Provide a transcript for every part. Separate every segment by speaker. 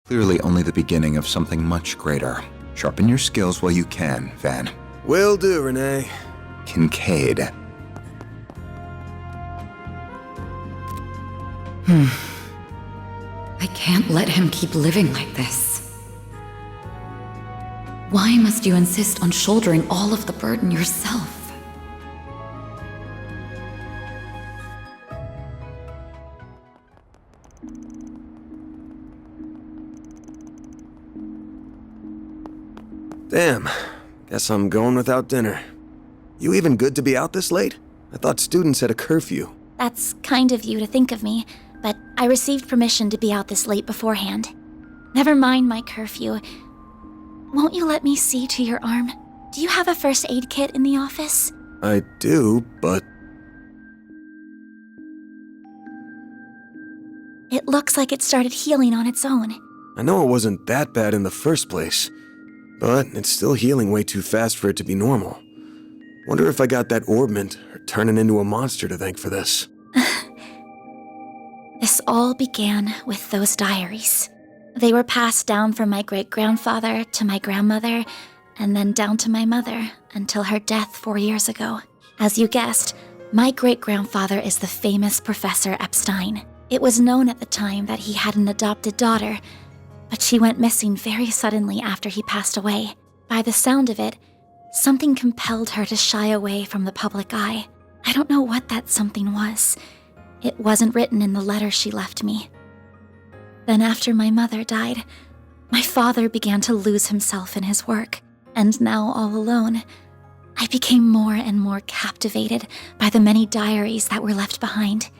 Speaker 1: Clearly only the beginning of something much greater. Sharpen your skills while you can, Van.
Speaker 2: Will do, Renee.
Speaker 1: Kincaid.
Speaker 3: I can't let him keep living like this. Why must you insist on shouldering all of the burden yourself?
Speaker 2: Damn. Guess I'm going without dinner. You even good to be out this late? I thought students had a curfew.
Speaker 4: That's kind of you to think of me, but I received permission to be out this late beforehand. Never mind my curfew. Won't you let me see to your arm? Do you have a first aid kit in the office?
Speaker 2: I do, but...
Speaker 4: It looks like it started healing on its own.
Speaker 2: I know it wasn't that bad in the first place, but it's still healing way too fast for it to be normal. Wonder if I got that orbment or turning into a monster to thank for this.
Speaker 4: This all began with those diaries. They were passed down from my great-grandfather to my grandmother, and then down to my mother until her death 4 years ago. As you guessed, my great-grandfather is the famous Professor Epstein. It was known at the time that he had an adopted daughter, but she went missing very suddenly after he passed away. By the sound of it, something compelled her to shy away from the public eye. I don't know what that something was. It wasn't written in the letter she left me. Then after my mother died, my father began to lose himself in his work, and now all alone, I became more and more captivated by the many diaries that were left behind.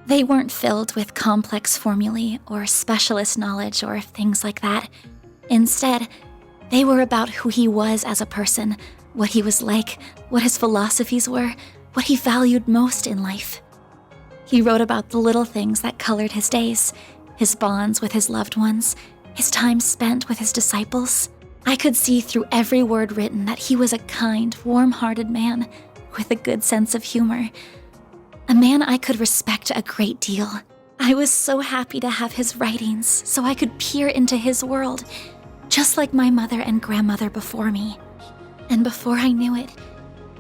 Speaker 4: They weren't filled with complex formulae or specialist knowledge or things like that. Instead, they were about who he was as a person, what he was like, what his philosophies were, what he valued most in life. He wrote about the little things that colored his days, his bonds with his loved ones, his time spent with his disciples. I could see through every word written that he was a kind, warm-hearted man with a good sense of humor. A man I could respect a great deal. I was so happy to have his writings so I could peer into his world, just like my mother and grandmother before me. And before I knew it,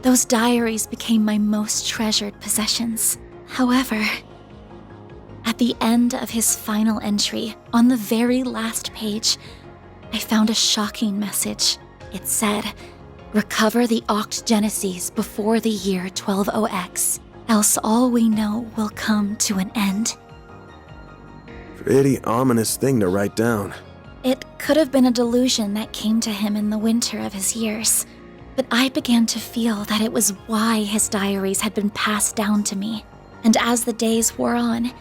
Speaker 4: those diaries became my most treasured possessions. However, at the end of his final entry, on the very last page, I found a shocking message. It said, "Recover the Oct Genesis before the year 120X, else all we know will come to an end."
Speaker 2: Pretty ominous thing to write down.
Speaker 4: It could have been a delusion that came to him in the winter of his years, but I began to feel that it was why his diaries had been passed down to me. And as the days wore on,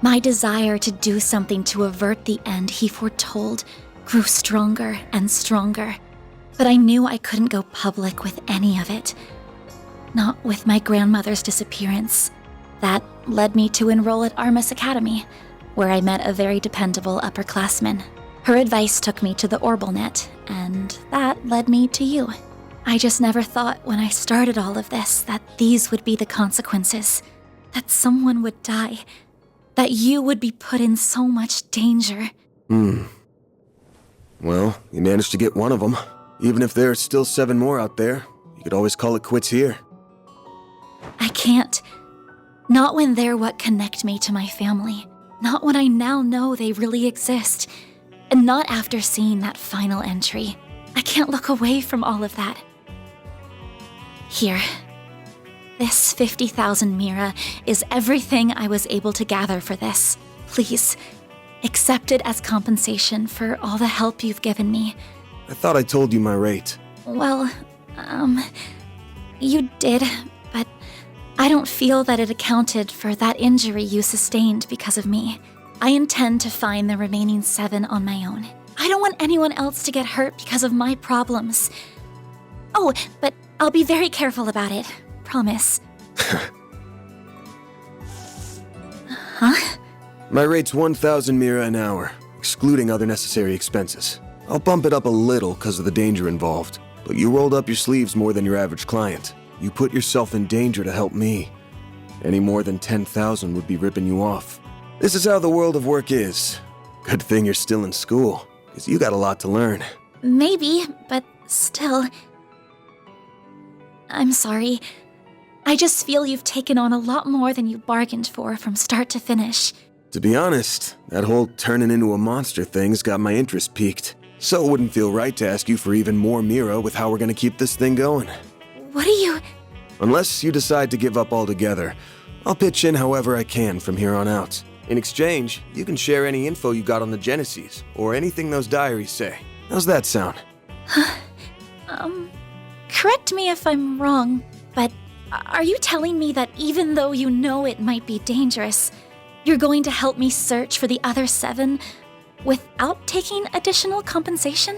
Speaker 4: my desire to do something to avert the end he foretold grew stronger and stronger. But I knew I couldn't go public with any of it. Not with my grandmother's disappearance. That led me to enroll at Armus Academy, where I met a very dependable upperclassman. Her advice took me to the Orbalnet, and that led me to you. I just never thought when I started all of this that these would be the consequences. That someone would die. That you would be put in so much danger.
Speaker 2: Well, you managed to get one of them. Even if there are still 7 more out there, you could always call it quits here.
Speaker 4: I can't. Not when they're what connect me to my family. Not when I now know they really exist. And not after seeing that final entry. I can't look away from all of that. Here. This 50,000 Mira is everything I was able to gather for this. Please, accept it as compensation for all the help you've given me.
Speaker 2: I thought I told you my rate.
Speaker 4: Well, you did, but I don't feel that it accounted for that injury you sustained because of me. I intend to find the remaining 7 on my own. I don't want anyone else to get hurt because of my problems. Oh, but I'll be very careful about it. Promise. Huh?
Speaker 2: My rate's 1,000 Mira an hour, excluding other necessary expenses. I'll bump it up a little because of the danger involved, but you rolled up your sleeves more than your average client. You put yourself in danger to help me. Any more than 10,000 would be ripping you off. This is how the world of work is. Good thing you're still in school, because you got a lot to learn.
Speaker 4: Maybe, but still. I'm sorry. I just feel you've taken on a lot more than you bargained for from start to finish.
Speaker 2: To be honest, that whole turning into a monster thing's got my interest piqued. So it wouldn't feel right to ask you for even more Mira with how we're gonna keep this thing going.
Speaker 4: What do you...
Speaker 2: Unless you decide to give up altogether, I'll pitch in however I can from here on out. In exchange, you can share any info you got on the Genesis, or anything those diaries say. How's that sound?
Speaker 4: Correct me if I'm wrong, but are you telling me that even though you know it might be dangerous, you're going to help me search for the other 7 without taking additional compensation?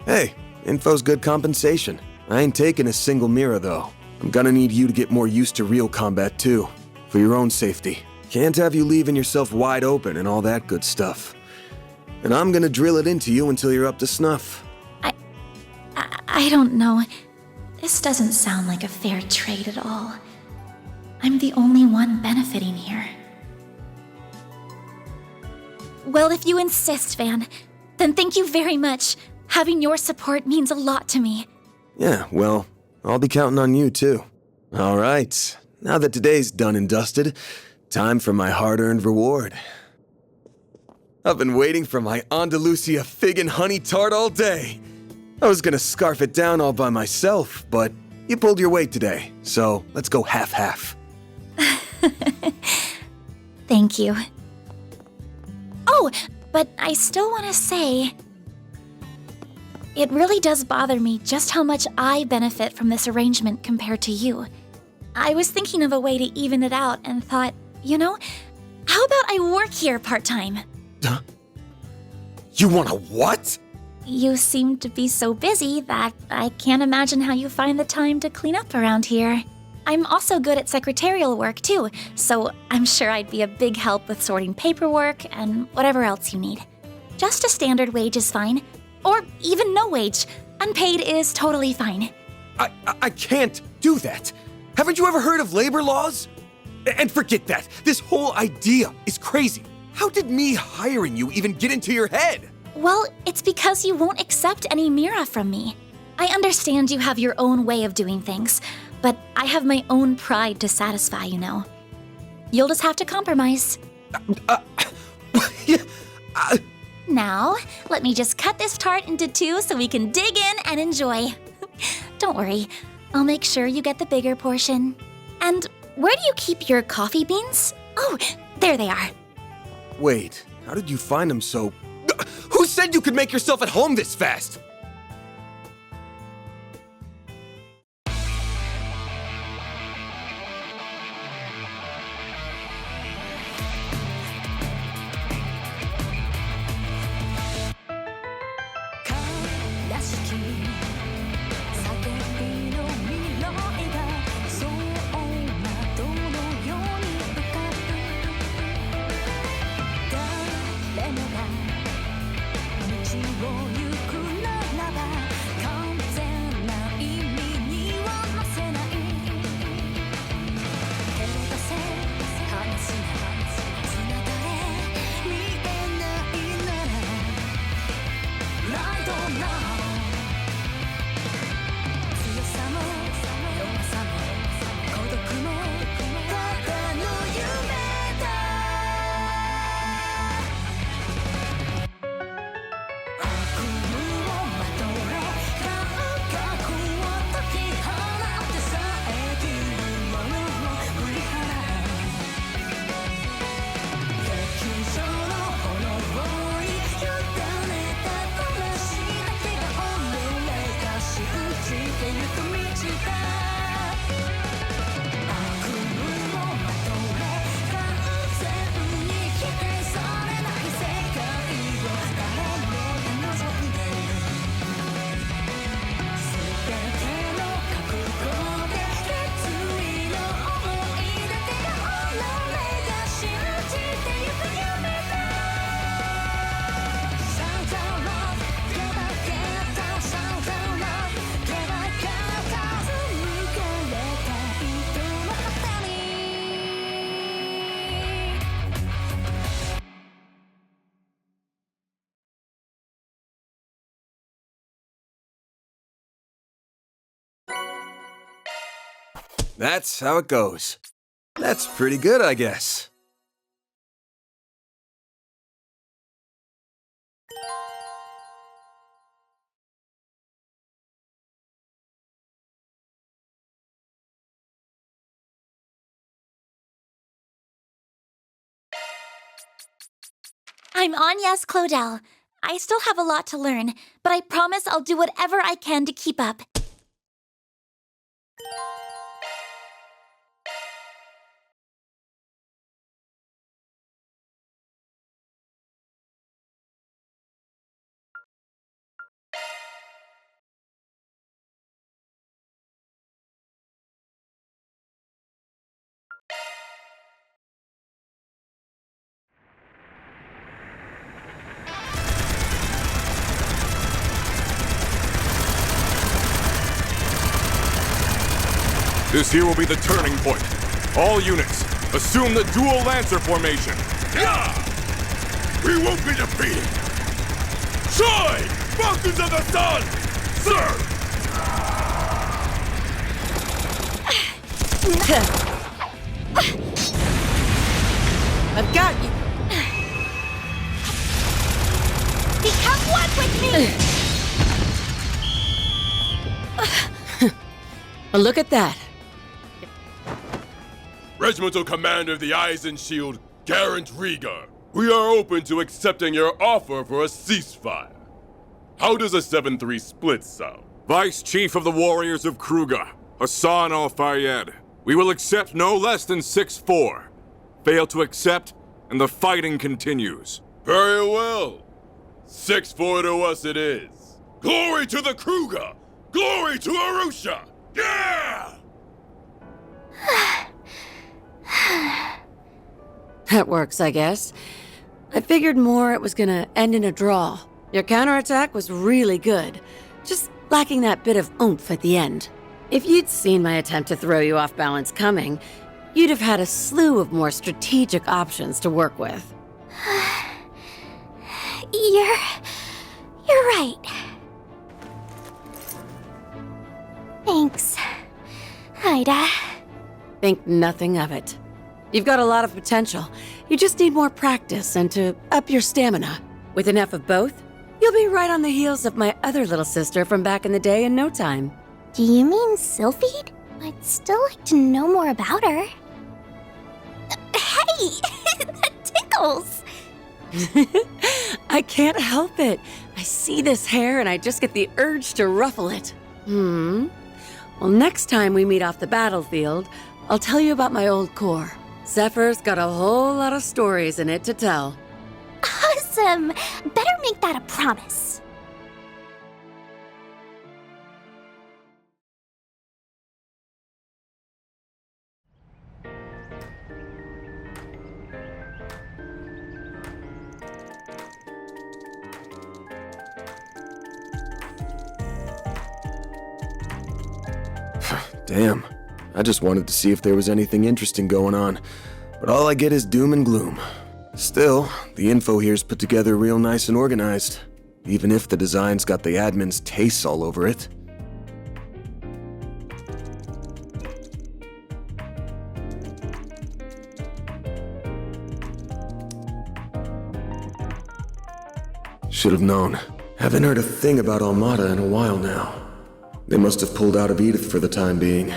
Speaker 2: Hey, info's good compensation. I ain't taking a single Mira though. I'm gonna need you to get more used to real combat too, for your own safety. Can't have you leaving yourself wide open and all that good stuff. And I'm gonna drill it into you until you're up to snuff.
Speaker 4: I don't know. This doesn't sound like a fair trade at all. I'm the only one benefiting here. Well, if you insist, Van, then thank you very much. Having your support means a lot to me.
Speaker 2: Yeah, well, I'll be counting on you too. All right, now that today's done and dusted, time for my hard-earned reward. I've been waiting for my Andalusia fig and honey tart all day. I was gonna scarf it down all by myself, but you pulled your weight today, so let's go half-half.
Speaker 4: Thank you. Oh, but I still want to say... It really does bother me just how much I benefit from this arrangement compared to you. I was thinking of a way to even it out and thought, you know, how about I work here part-time?
Speaker 2: You wanna what?
Speaker 4: You seem to be so busy that I can't imagine how you find the time to clean up around here. I'm also good at secretarial work too, so I'm sure I'd be a big help with sorting paperwork and whatever else you need. Just a standard wage is fine, or even no wage. Unpaid is totally fine.
Speaker 2: I can't do that. Haven't you ever heard of labor laws? And forget that. This whole idea is crazy. How did me hiring you even get into your head?
Speaker 4: Well, it's because you won't accept any Mira from me. I understand you have your own way of doing things, but I have my own pride to satisfy, you know. You'll just have to compromise. Now, let me just cut this tart into 2 so we can dig in and enjoy. Don't worry, I'll make sure you get the bigger portion. And where do you keep your coffee beans? Oh, there they are.
Speaker 2: Wait, how did you find them so... Who said you could make yourself at home this fast? That's how it goes. That's pretty good, I guess.
Speaker 4: I'm Agnes Claudel. I still have a lot to learn, but I promise I'll do whatever I can to keep up.
Speaker 5: This here will be the turning point. All units, assume the dual Lancer formation. Yeah! We won't be defeated! Shine! Falcons of the Sun! Sir!
Speaker 6: I've got you.
Speaker 4: Become one with me!
Speaker 6: Look at that.
Speaker 5: Regimental Commander of the Eisen Shield, Garant Rieger. We are open to accepting your offer for a ceasefire. How does a 7-3 split sound? Vice Chief of the Warriors of Kruger, Hassan Al-Fayed. We will accept no less than 6-4. Fail to accept, and the fighting continues. Very well. 6-4 to us it is. Glory to the Kruger! Glory to Arusha! Yeah!
Speaker 6: That works, I guess. I figured more it was gonna end in a draw. Your counterattack was really good, just lacking that bit of oomph at the end. If you'd seen my attempt to throw you off balance coming, you'd have had a slew of more strategic options to work with.
Speaker 4: You're right. Thanks, Ida.
Speaker 6: Think nothing of it. You've got a lot of potential. You just need more practice and to up your stamina. With enough of both, you'll be right on the heels of my other little sister from back in the day in no time.
Speaker 4: Do you mean Sylphide? I'd still like to know more about her. Hey! That tickles!
Speaker 6: I can't help it. I see this hair and I just get the urge to ruffle it. Well, next time we meet off the battlefield, I'll tell you about my old Corps. Zephyr's got a whole lot of stories in it to tell.
Speaker 4: Awesome! Better make that a promise.
Speaker 2: Damn. I just wanted to see if there was anything interesting going on, but all I get is doom and gloom. Still, the info here's put together real nice and organized, even if the design's got the admin's tastes all over it. Should have known. Haven't heard a thing about Armada in a while now. They must have pulled out of Edith for the time being.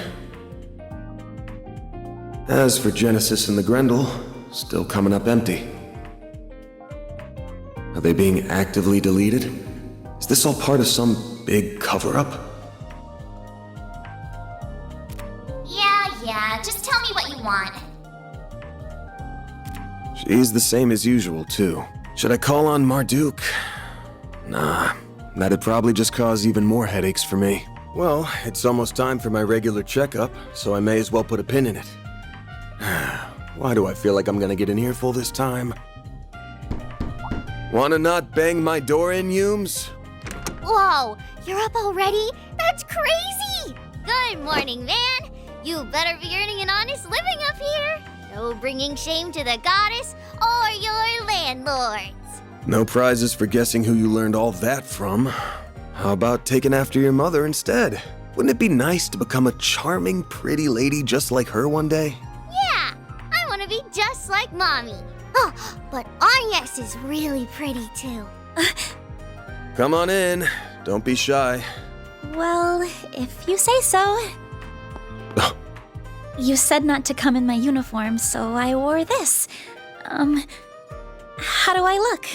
Speaker 2: As for Genesis and the Grendel, still coming up empty. Are they being actively deleted? Is this all part of some big cover-up?
Speaker 4: Yeah, just tell me what you want.
Speaker 2: She's the same as usual, too. Should I call on Marduk? Nah, that'd probably just cause even more headaches for me. Well, it's almost time for my regular checkup, so I may as well put a pin in it. Why do I feel like I'm gonna get an earful this time? Wanna not bang my door in, Humes?
Speaker 7: Whoa, you're up already? That's crazy! Good morning, man. You better be earning an honest living up here. No bringing shame to the goddess or your landlords.
Speaker 2: No prizes for guessing who you learned all that from. How about taking after your mother instead? Wouldn't it be nice to become a charming, pretty lady just like her one day?
Speaker 7: Yeah, I want to be just like Mommy. Oh, but Agnes is really pretty too.
Speaker 2: Come on in. Don't be shy.
Speaker 4: Well, if you say so. You said not to come in my uniform, so I wore this. How do I look?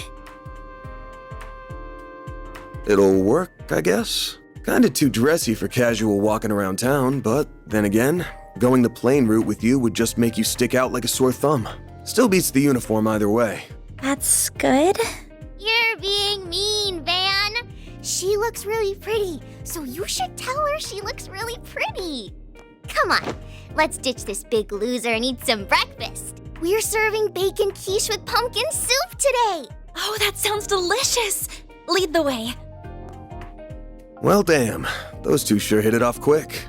Speaker 2: It'll work, I guess. Kinda too dressy for casual walking around town, but then again, going the plain route with you would just make you stick out like a sore thumb. Still beats the uniform either way.
Speaker 4: That's good.
Speaker 7: You're being mean, Van. She looks really pretty, so you should tell her she looks really pretty. Come on, let's ditch this big loser and eat some breakfast. We're serving bacon quiche with pumpkin soup today.
Speaker 4: Oh, that sounds delicious. Lead the way.
Speaker 2: Well, damn. Those two sure hit it off quick.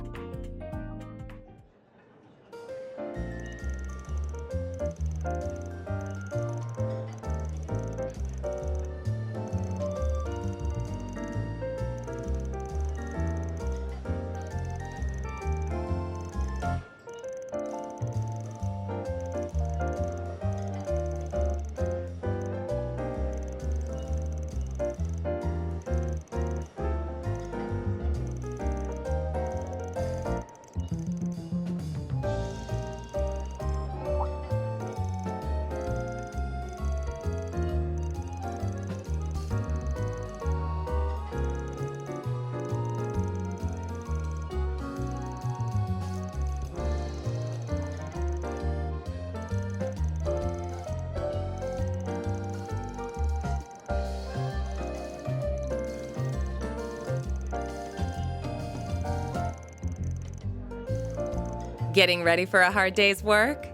Speaker 8: Getting ready for a hard day's work?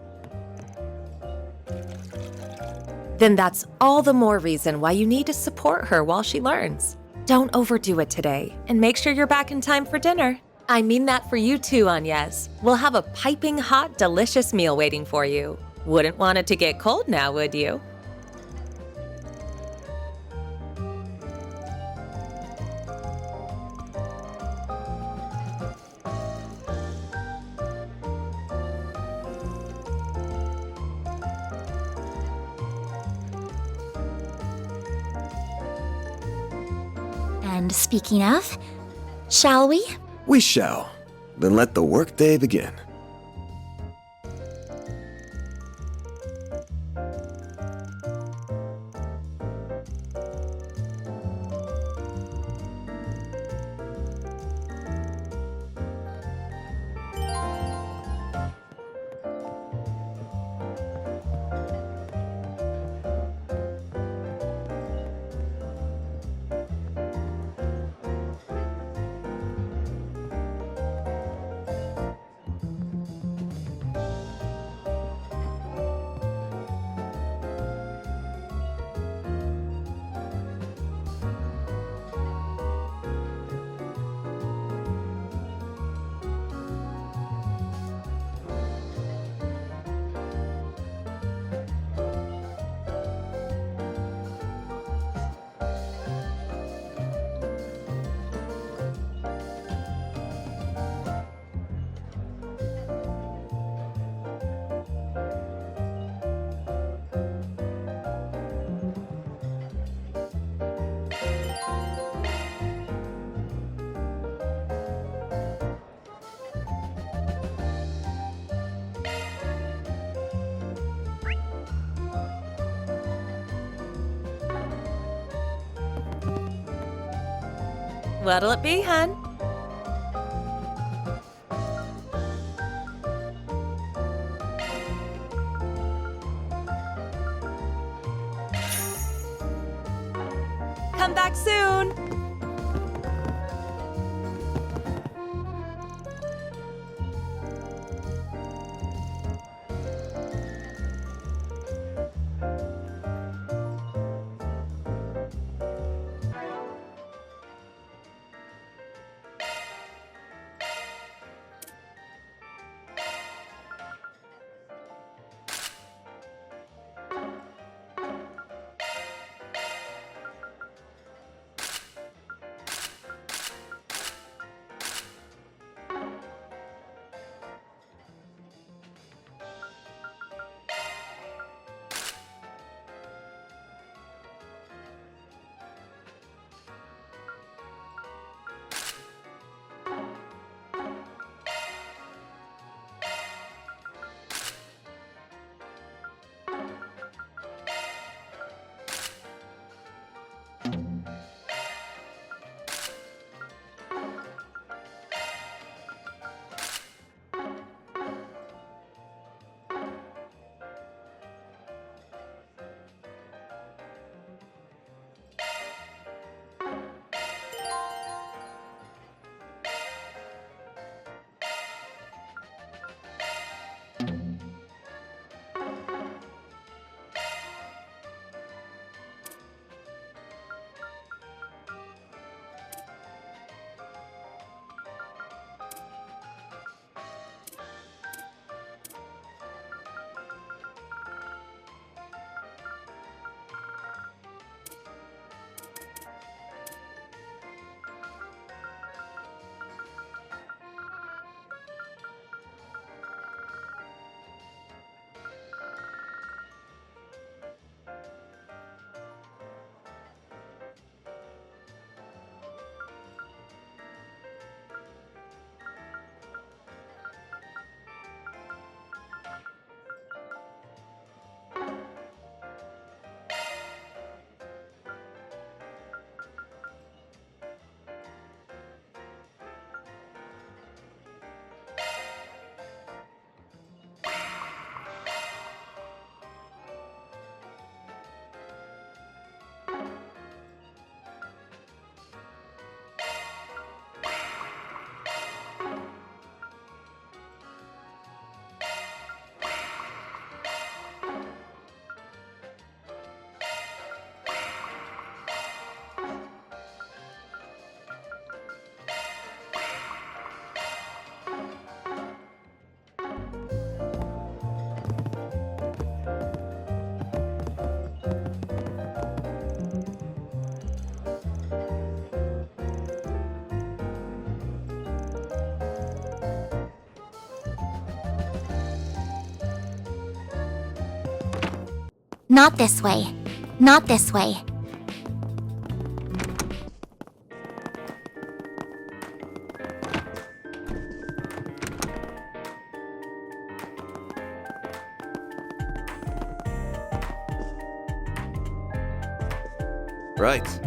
Speaker 8: Then that's all the more reason why you need to support her while she learns. Don't overdo it today, and make sure you're back in time for dinner. I mean that for you too, Agnes. We'll have a piping hot, delicious meal waiting for you. Wouldn't want it to get cold now, would you?
Speaker 4: And speaking of, shall we?
Speaker 2: We shall. Then let the workday begin.
Speaker 8: What'll it be, hun? Come back soon!
Speaker 7: Not this way. Not this way.
Speaker 2: Right.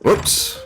Speaker 2: Whoops.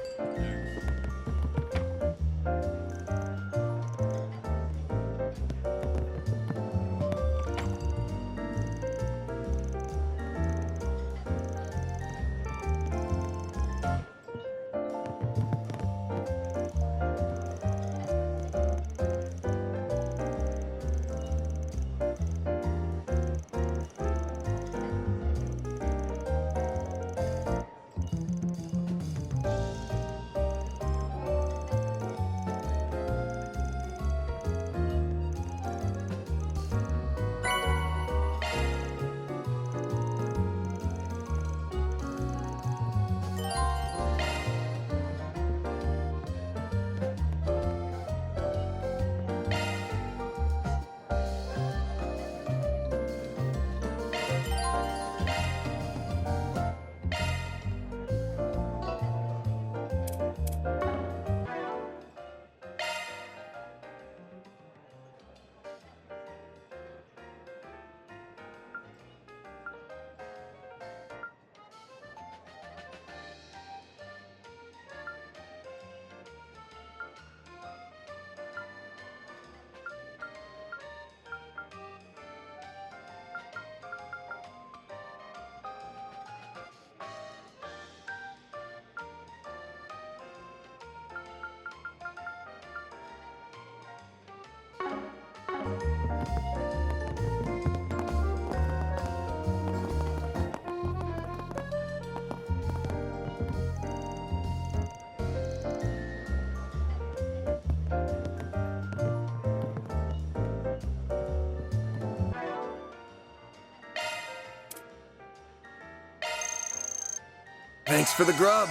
Speaker 2: Thanks for the grub.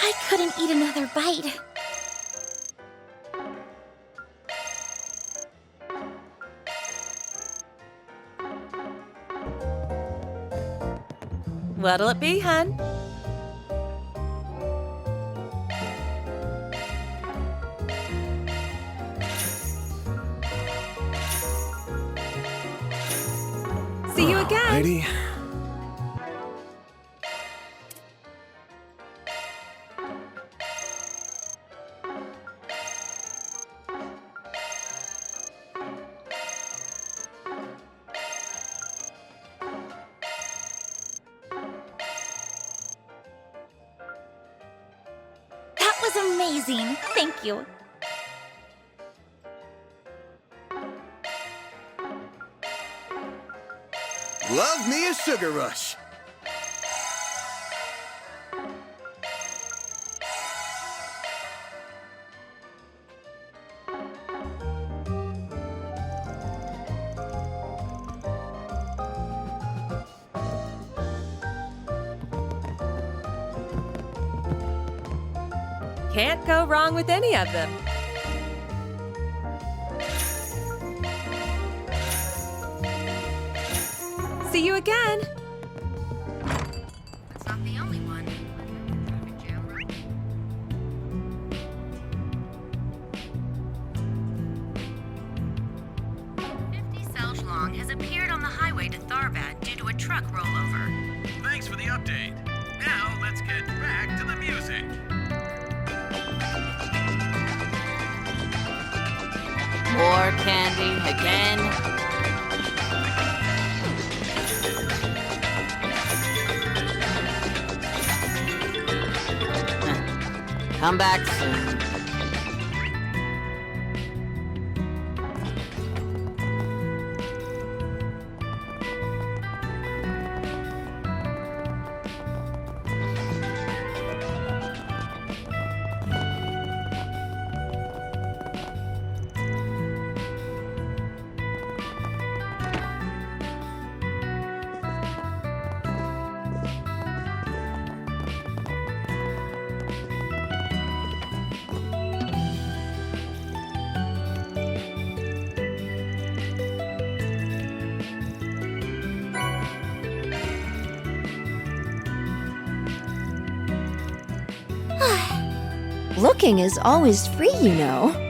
Speaker 7: I couldn't eat another bite.
Speaker 8: What'll it be, hun? See you again.
Speaker 2: Lady.
Speaker 7: That was amazing. Thank you.
Speaker 2: Love me a sugar rush.
Speaker 8: Can't go wrong with any of them. see you again.
Speaker 6: That's not the only one. Selge has appeared on the highway to Tharvad due to a truck rollover.
Speaker 9: Thanks for the update. Now let's get back to the music.
Speaker 10: More candy again? Come back soon.
Speaker 7: Looking is always free, you know.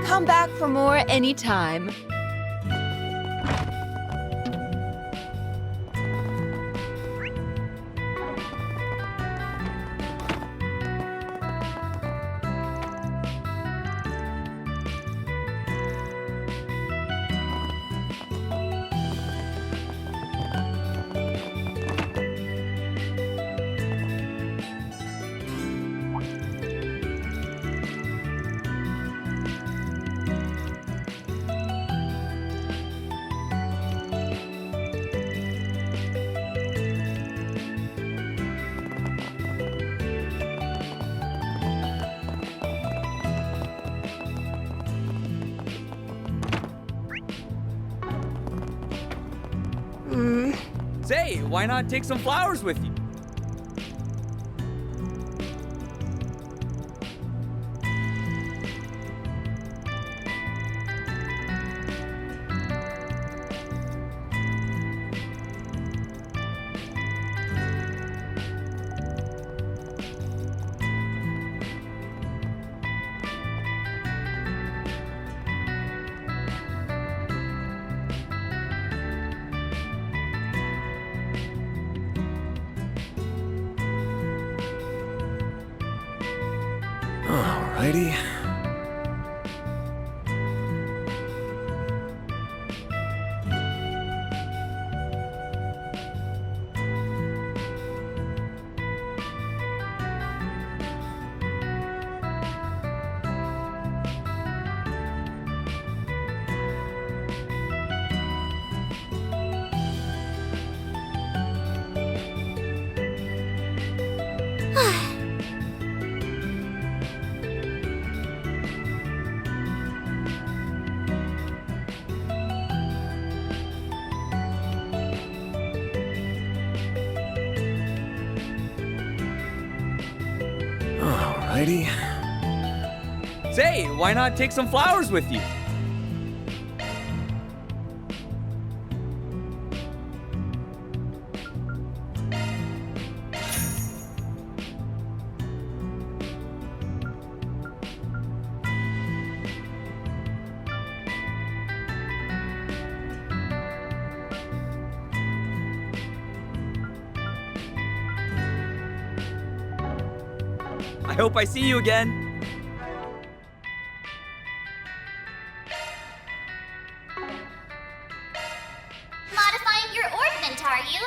Speaker 8: Come back for more anytime.
Speaker 9: Say, why not take some flowers with you?
Speaker 2: Alrighty. Alrighty.
Speaker 9: Say, why not take some flowers with you?
Speaker 11: I hope I see you again.
Speaker 7: Modifying your orbment, are you?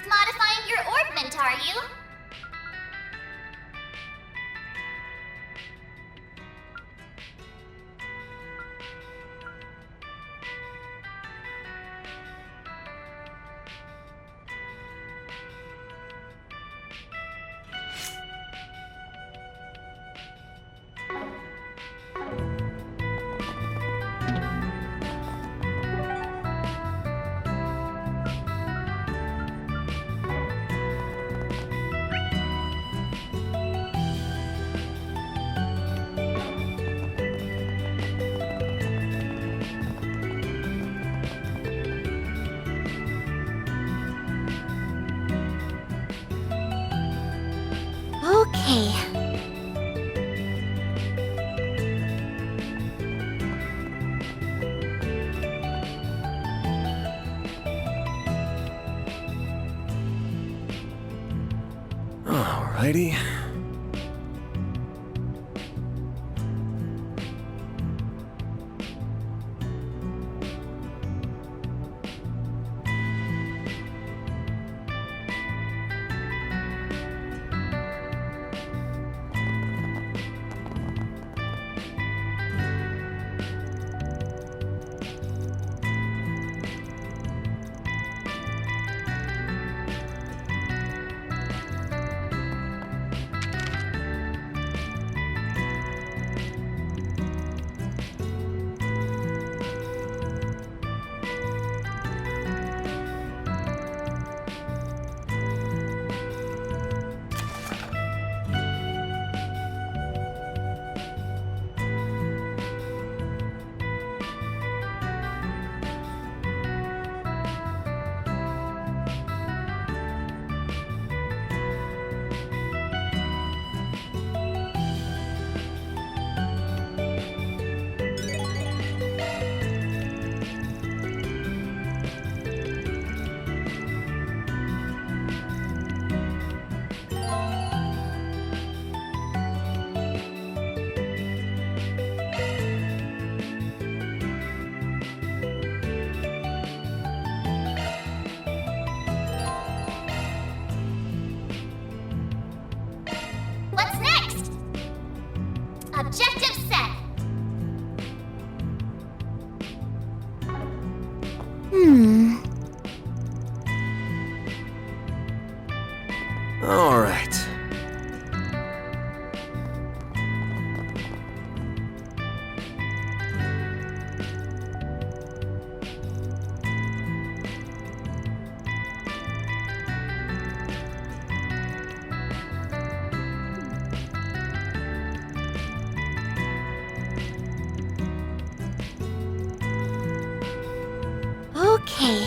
Speaker 7: Modifying your orbment, are you? Okay.
Speaker 2: Alrighty.
Speaker 7: What's next? Objective set.
Speaker 2: All right.
Speaker 4: Okay.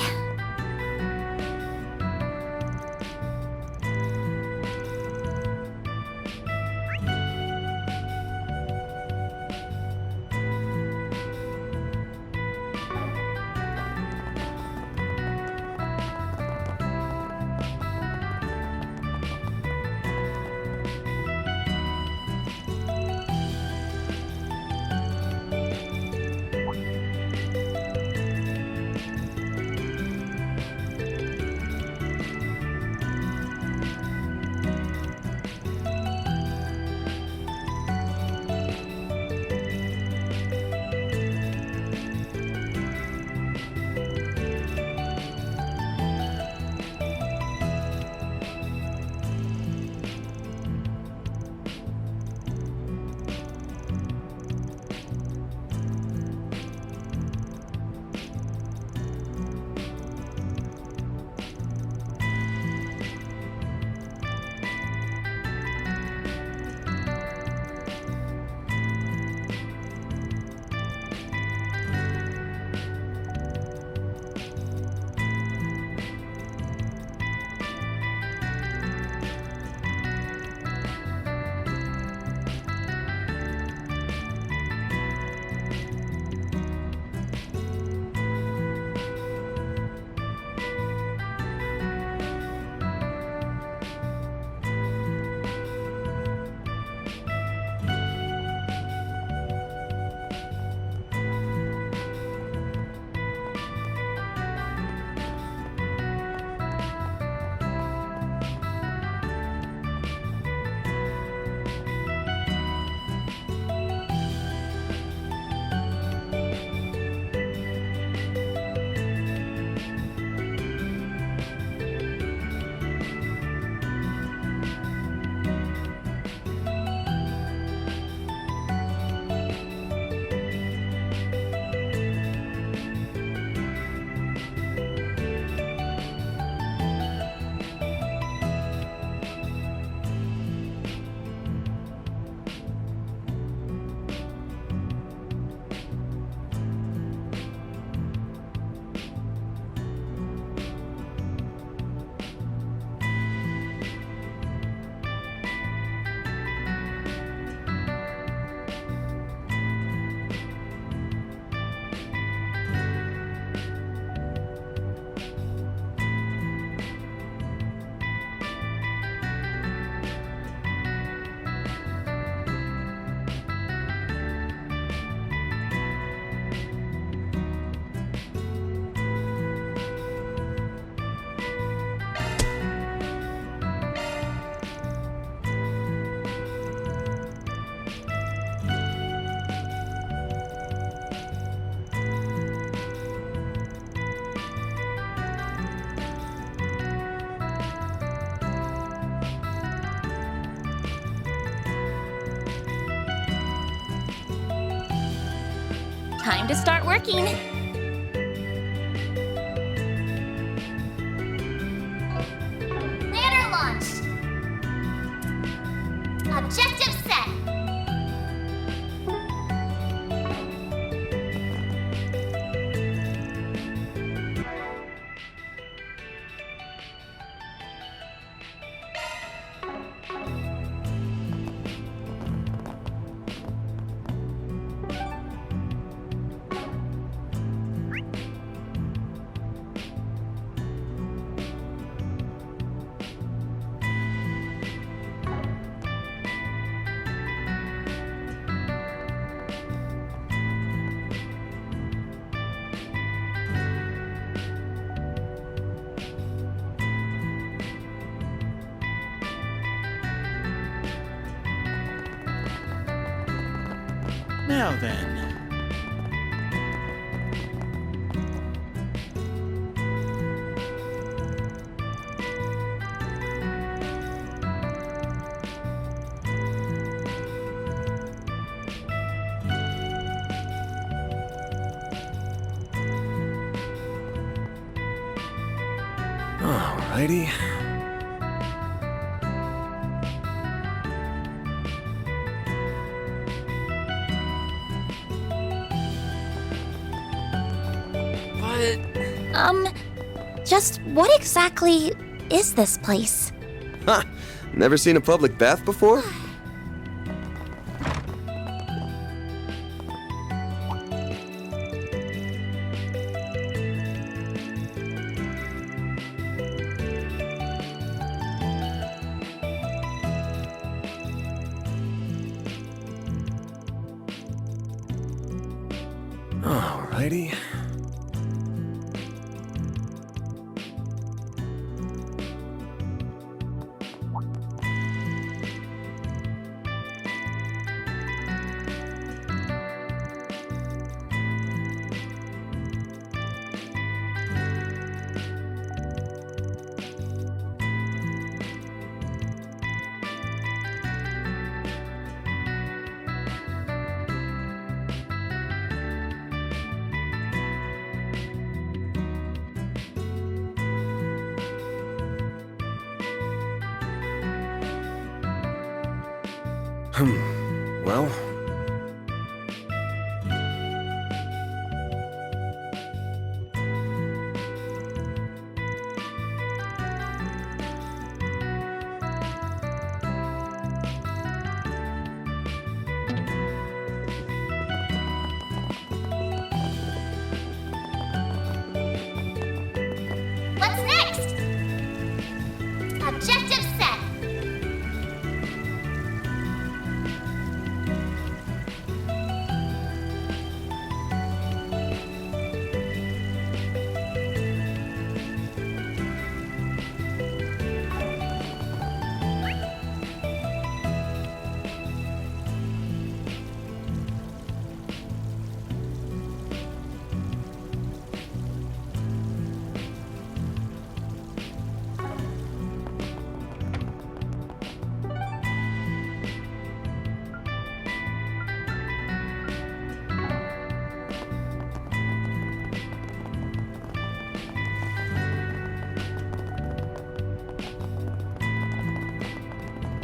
Speaker 4: Time to start working.
Speaker 7: Planner launched. Objective set.
Speaker 9: Now then.
Speaker 2: Alrighty.
Speaker 4: Just what exactly is this place?
Speaker 2: Ha! Never seen a public bath before? Alrighty. Well,
Speaker 7: What's next? Objective set.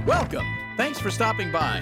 Speaker 9: Welcome. Thanks for stopping by.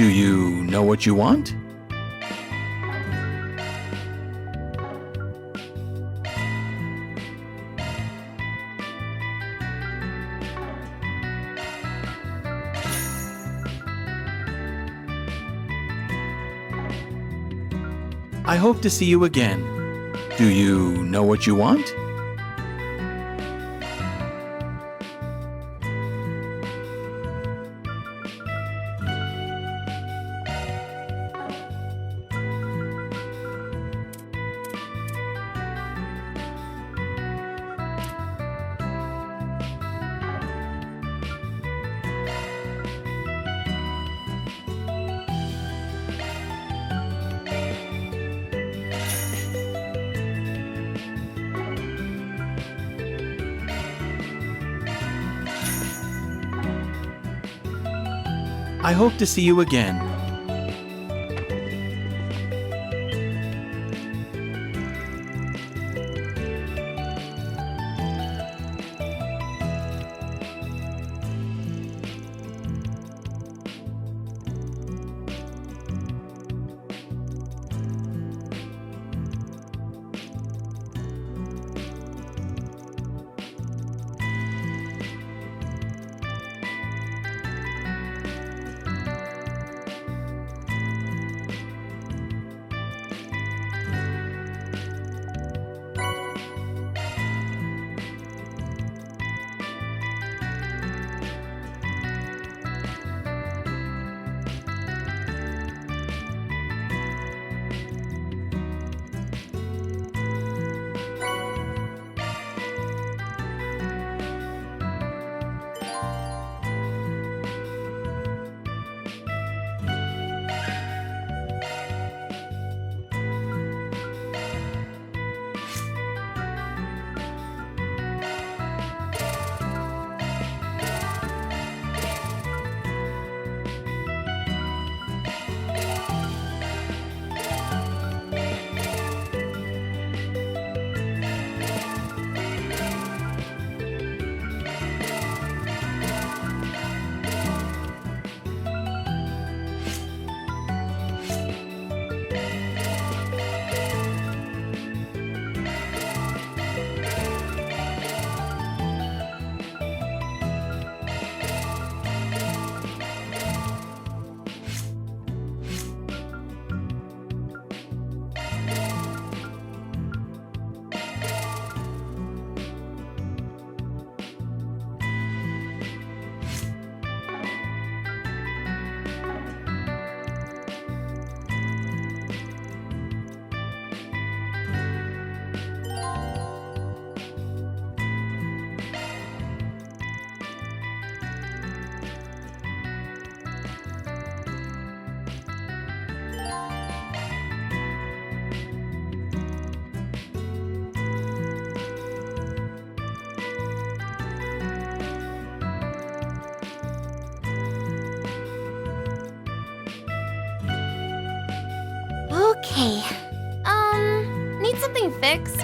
Speaker 9: Do you know what you want? I hope to see you again. Do you know what you want? I hope to see you again.
Speaker 7: Okay. Need something fixed?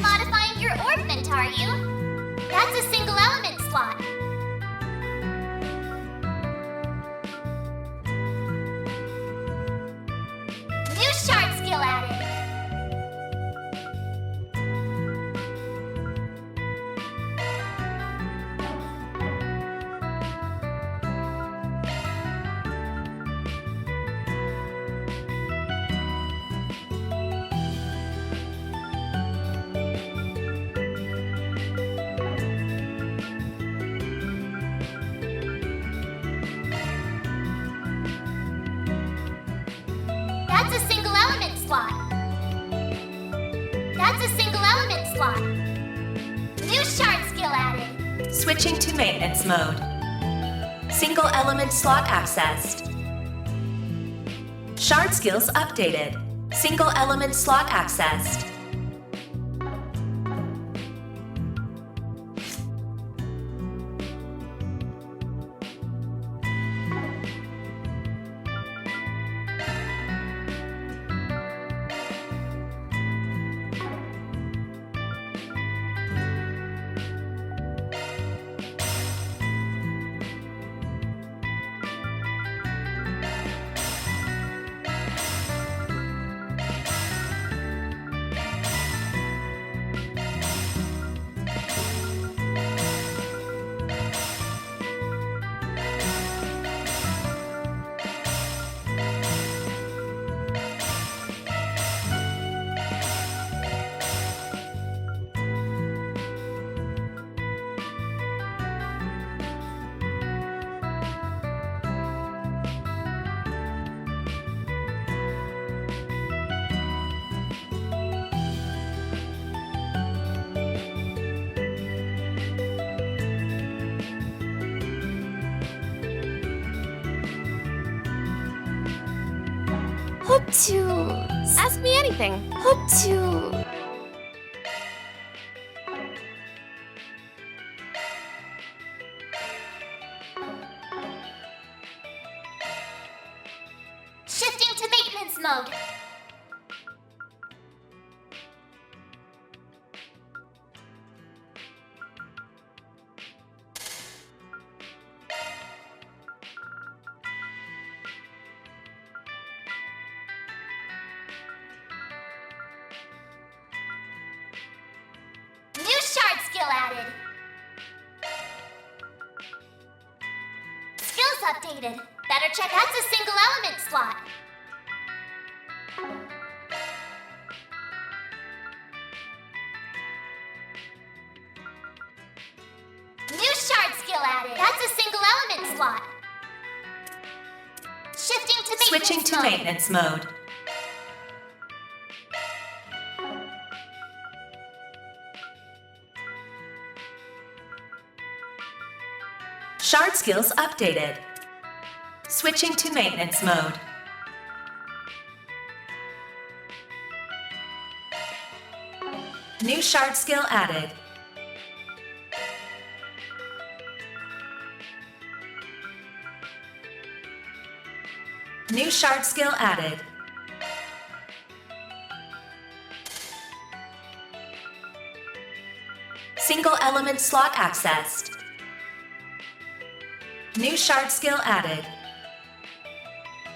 Speaker 7: Modifying your ornament, are you? That's a single element slot. That's a single element slot. That's a single element slot. New shard skill added.
Speaker 8: Switching to maintenance mode. Single element slot accessed. Shard skills updated. Single element slot accessed.
Speaker 7: Hope to... Ask me anything. Hope to... Shifting to maintenance mode. New shard skill added. Skills updated. Better check. That's a single element slot. New shard skill added. That's a single element slot. Shifting to maintenance
Speaker 8: Switching to
Speaker 7: mode.
Speaker 8: maintenance mode. Shard skills updated. Switching to maintenance mode. New shard skill added. New shard skill added. Single element slot accessed. New shard skill added.